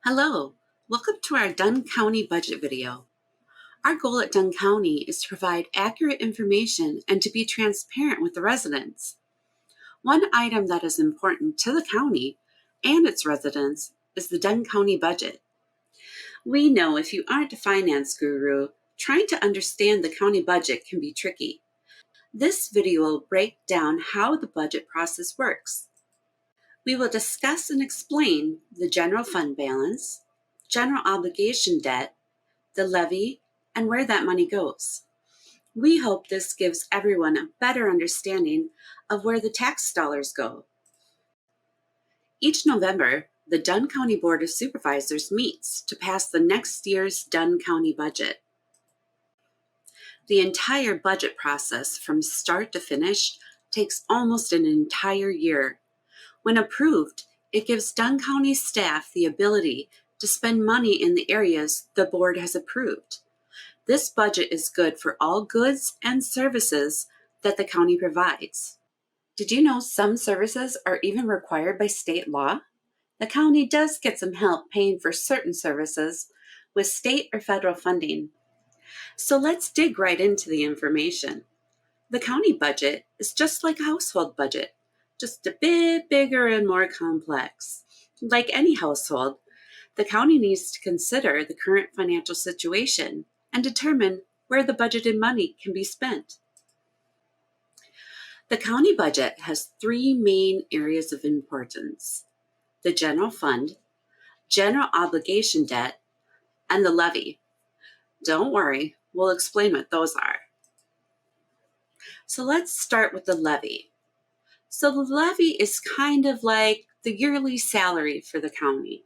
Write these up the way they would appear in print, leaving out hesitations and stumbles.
Hello, welcome to our Dunn County budget video. Our goal at Dunn County is to provide accurate information and to be transparent with the residents. One item that is important to the county and its residents is the Dunn County budget. We know if you aren't a finance guru, trying to understand the county budget can be tricky. This video will break down how the budget process works. We will discuss and explain the general fund balance, general obligation debt, the levy, and where that money goes. We hope this gives everyone a better understanding of where the tax dollars go. Each November, the Dunn County Board of Supervisors meets to pass the next year's Dunn County budget. The entire budget process from start to finish takes almost an entire year. When approved, it gives Dunn County staff the ability to spend money in the areas the board has approved. This budget is good for all goods and services that the county provides. Did you know some services are even required by state law? The county does get some help paying for certain services with state or federal funding. So let's dig right into the information. The county budget is just like a household budget, just a bit bigger and more complex. Like any household, the county needs to consider the current financial situation and determine where the budgeted money can be spent. The county budget has three main areas of importance: the general fund, general obligation debt, and the levy. Don't worry, we'll explain what those are. So let's start with the levy. So the levy is kind of like the yearly salary for the county.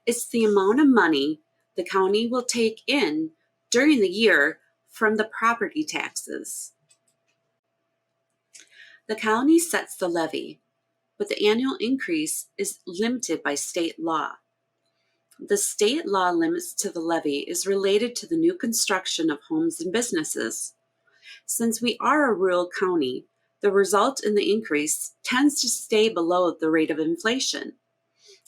It's the amount of money the county will take in during the year from the property taxes. The county sets the levy, but the annual increase is limited by state law. The state law limits to the levy is related to the new construction of homes and businesses. Since we are a rural county, the result in the increase tends to stay below the rate of inflation.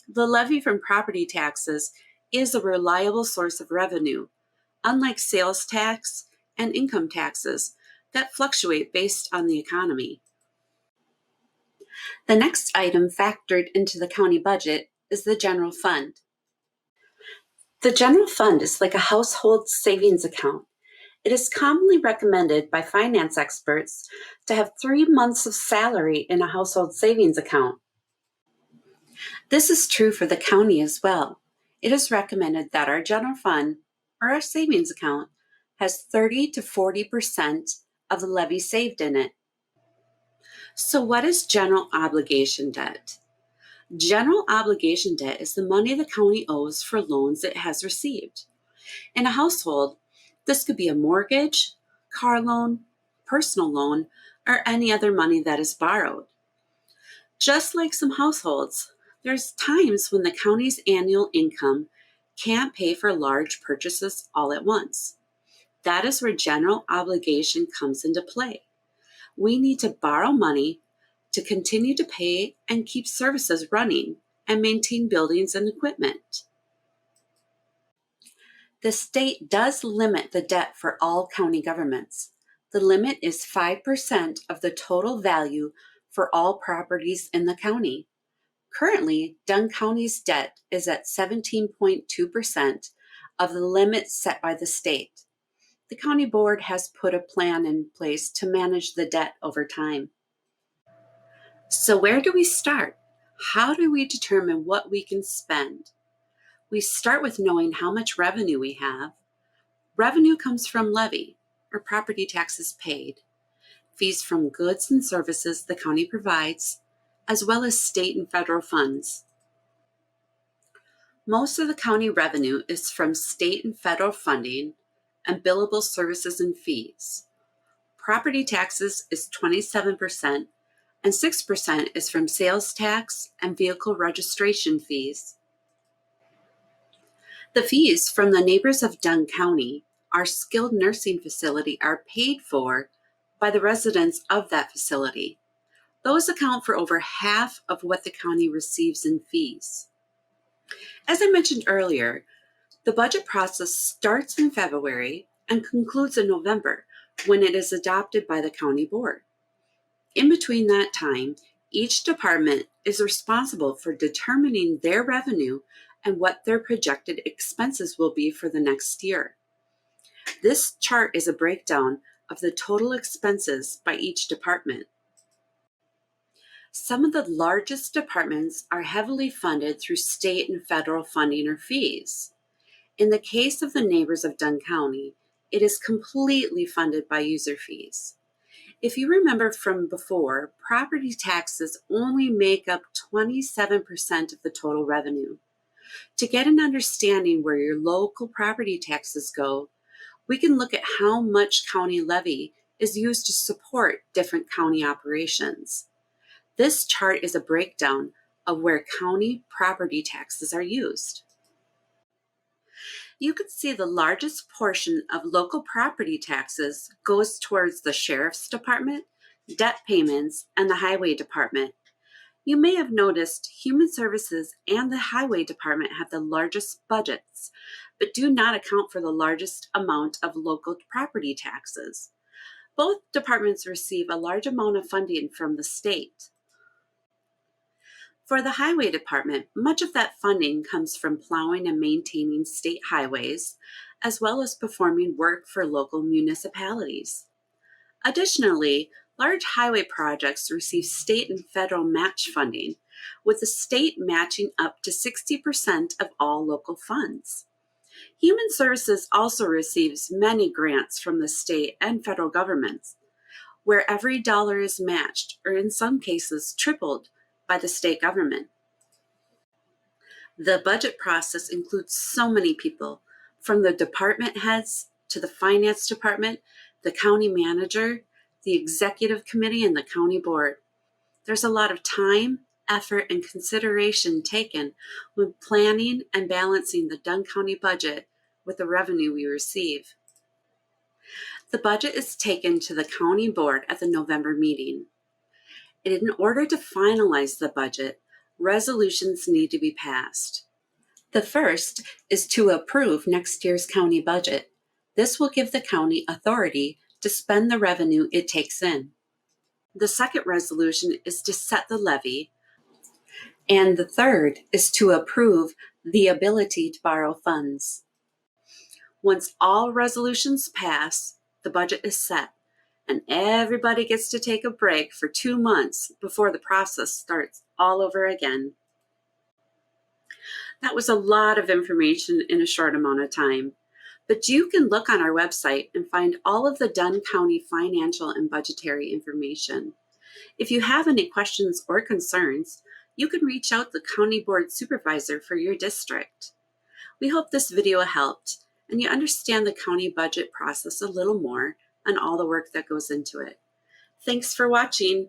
The levy from property taxes is a reliable source of revenue, unlike sales tax and income taxes that fluctuate based on the economy. The next item factored into the county budget is the general fund. The general fund is like a household savings account. It is commonly recommended by finance experts to have 3 months of salary in a household savings account. This is true for the county as well. It is recommended that our general fund, or our savings account, has 30 to 40% of the levy saved in it. So what is general obligation debt? General obligation debt is the money the county owes for loans it has received. In a household, this could be a mortgage, car loan, personal loan, or any other money that is borrowed. Just like some households, there's times when the county's annual income can't pay for large purchases all at once. That is where general obligation comes into play. We need to borrow money to continue to pay and keep services running and maintain buildings and equipment. The state does limit the debt for all county governments. The limit is 5% of the total value for all properties in the county. Currently, Dunn County's debt is at 17.2% of the limit set by the state. The county board has put a plan in place to manage the debt over time. So where do we start? How do we determine what we can spend? We start with knowing how much revenue we have. Revenue comes from levy, or property taxes paid, fees from goods and services the county provides, as well as state and federal funds. Most of the county revenue is from state and federal funding and billable services and fees. Property taxes is 27%, and 6% is from sales tax and vehicle registration fees. The fees from the Neighbors of Dunn County, our skilled nursing facility, are paid for by the residents of that facility. Those account for over half of what the county receives in fees. As I mentioned earlier, the budget process starts in February and concludes in November when it is adopted by the county board. In between that time, each department is responsible for determining their revenue and what their projected expenses will be for the next year. This chart is a breakdown of the total expenses by each department. Some of the largest departments are heavily funded through state and federal funding or fees. In the case of the neighbors of Dunn County, it is completely funded by user fees. If you remember from before, property taxes only make up 27% of the total revenue. To get an understanding where your local property taxes go, we can look at how much county levy is used to support different county operations. This chart is a breakdown of where county property taxes are used. You can see the largest portion of local property taxes goes towards the sheriff's department, debt payments, and the highway department. You may have noticed Human Services and the highway department have the largest budgets, but do not account for the largest amount of local property taxes. Both departments receive a large amount of funding from the state. For the highway department, much of that funding comes from plowing and maintaining state highways, as well as performing work for local municipalities. Additionally, large highway projects receive state and federal match funding, with the state matching up to 60% of all local funds. Human Services also receives many grants from the state and federal governments, where every dollar is matched, or in some cases tripled, by the state government. The budget process includes so many people, from the department heads to the finance department, the county manager, the executive committee, and the county board. There's a lot of time, effort, and consideration taken when planning and balancing the Dunn County budget with the revenue we receive. The budget is taken to the county board at the November meeting. In order to finalize the budget, resolutions need to be passed. The first is to approve next year's county budget. This will give the county authority to spend the revenue it takes in. The second resolution is to set the levy, and the third is to approve the ability to borrow funds. Once all resolutions pass, the budget is set, and everybody gets to take a break for 2 months before the process starts all over again. That was a lot of information in a short amount of time, but you can look on our website and find all of the Dunn County financial and budgetary information. If you have any questions or concerns, you can reach out to the County Board Supervisor for your district. We hope this video helped and you understand the county budget process a little more and all the work that goes into it. Thanks for watching.